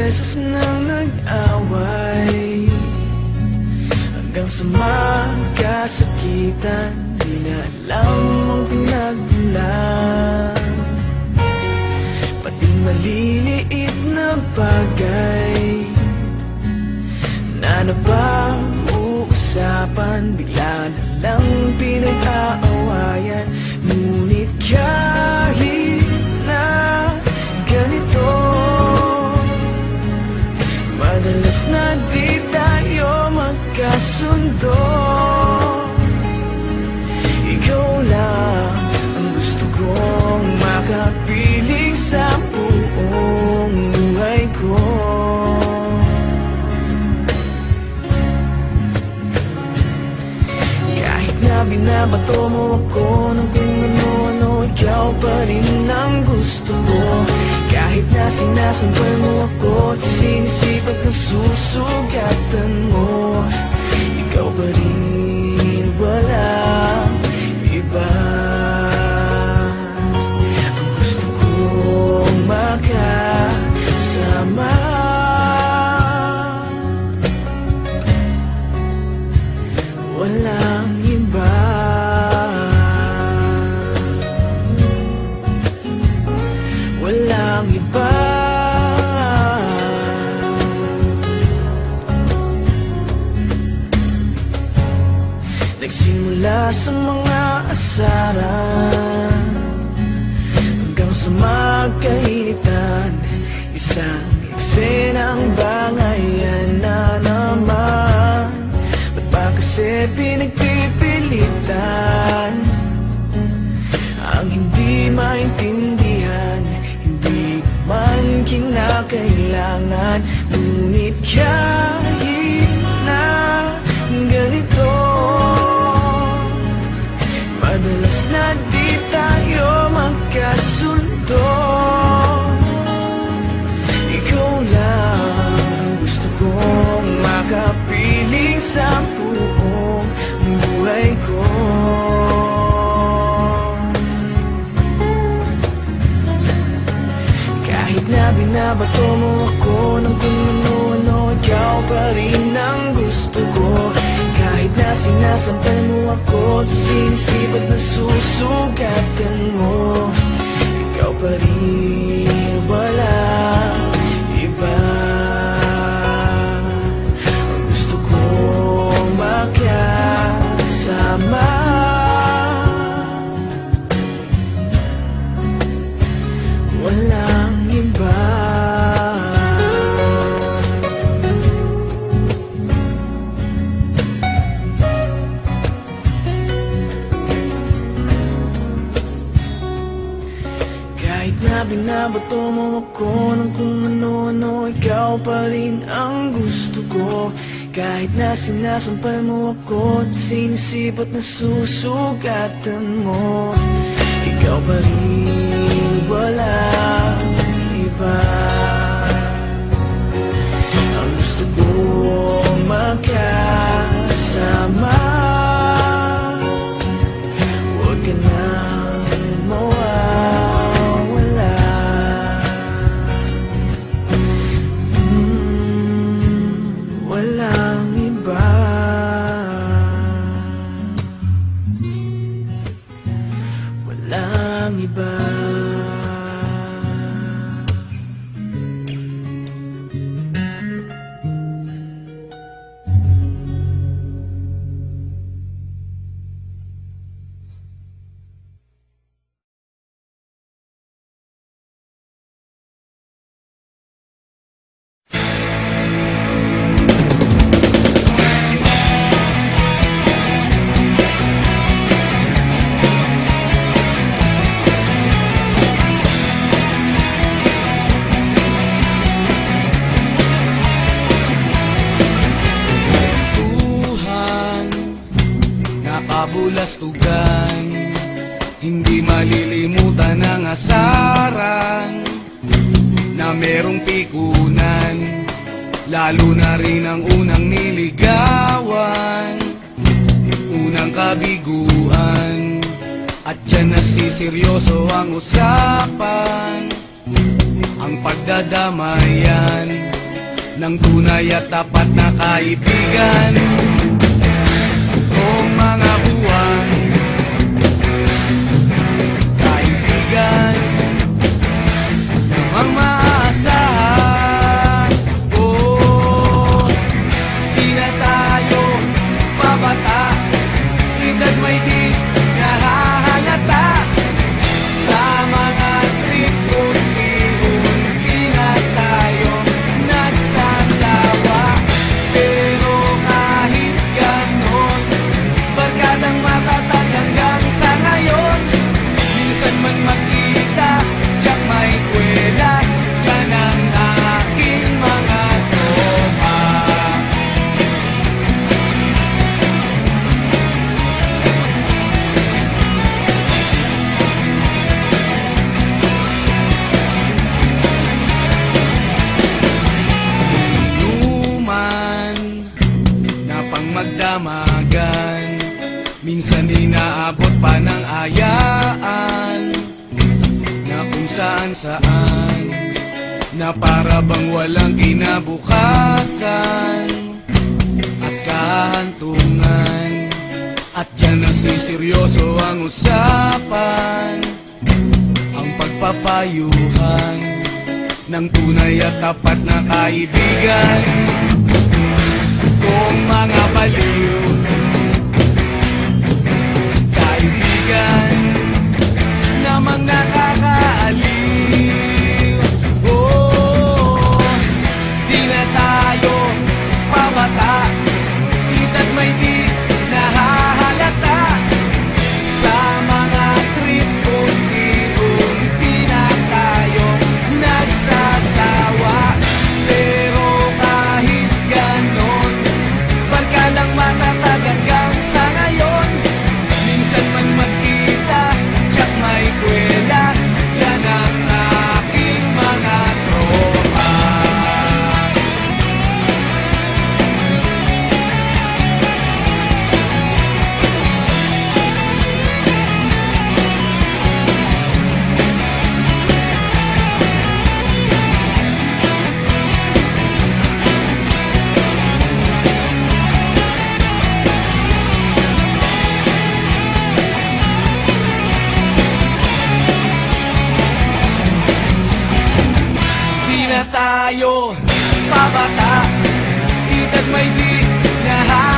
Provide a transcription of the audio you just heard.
beses nang nag-away, hanggang sa magkasakitan. Di na alam ang pinagmulan, pati maliliit na bagay na napag-uusapan, bigla na lang pinag-aawayan. Ngunit kahit na ganito, madalas na di tayo magkasundo. Ikaw lang ang gusto kong makapiling sa buong buhay ko. Kahit na binabato mo ako ng kung ano-ano, ikaw pa rin ang gusto ko. Kahit na sinasampal mo ako at sinisipat na susugatan mo, ikaw pa rin, walang iba. Ang gusto kong makasama, walang iba. Walang iba. Nagsimula sa mga asaran hanggang sa magkainitan, isang eksenang bangayan na naman. Ba't ba kasi pinagpipilitan ang hindi maintindihan? Hindi man kinakailangan, ngunit kahit na ganito, madalas na di tayo magkasundo. Ikaw lang gusto kong makapiling sa buong buhay ko. Kahit na binabato mo ako ng kung ano-ano, ikaw pa rin ang gusto ko. Kahit na sinasampal mo ako at sinisipat na susugatan mo, ikaw pa rin, walang iba. Ang gusto kong makasama, walang iba. Kahit na binabato mo ako ng kung ano-ano, ikaw pa rin ang gusto ko. Kahit na sinasampal mo ako at sinisipat na susugatan mo, ikaw pa rin, walang iba. Ang gusto kong makasama, huwag ka nang mawawala. Walang iba. Walang iba. Kabulastugan, hindi malilimutan ang asaran na merong pikunan, lalo na rin ang unang niligawan, unang kabiguan, at dyan nasiseryoso ang usapan, ang pagdadamayan. ng tunay at tapat na kaibigan. Kung mga buwan, kaibigan namang maaasahan. Oh, di na tayo pabata, edad may di nahahalata. Sa mga trip unti-unti na tayo nagsasawa. Pero kahit ganon, barkadang matatag hanggang sa ngayon. Minsan man magkita, tiyak may kwela, yan ang aking mga tropa. Inuman na pang magdamagan, minsan inaabot pa ng ayaan, na kung saan-saan, na para bang walang kinabukasan at kahantungan. At yan na seryoso ang usapan, ang pagpapayuhan ng tunay at tapat na kaibigan. Kung mga baliw, kaibigan namang nakakaaliw. Oh, di na tayo pabata, edad may di nahahalata. Sa mga trip unti-unti na tayo nagsasawa. Pero kahit ganon, barkadang matatag hanggang sa ngayon. Minsan man magkita, tiyak may kwela, yan ang aking mga tropa. Di na tayo pabata, edad may di nahahalata.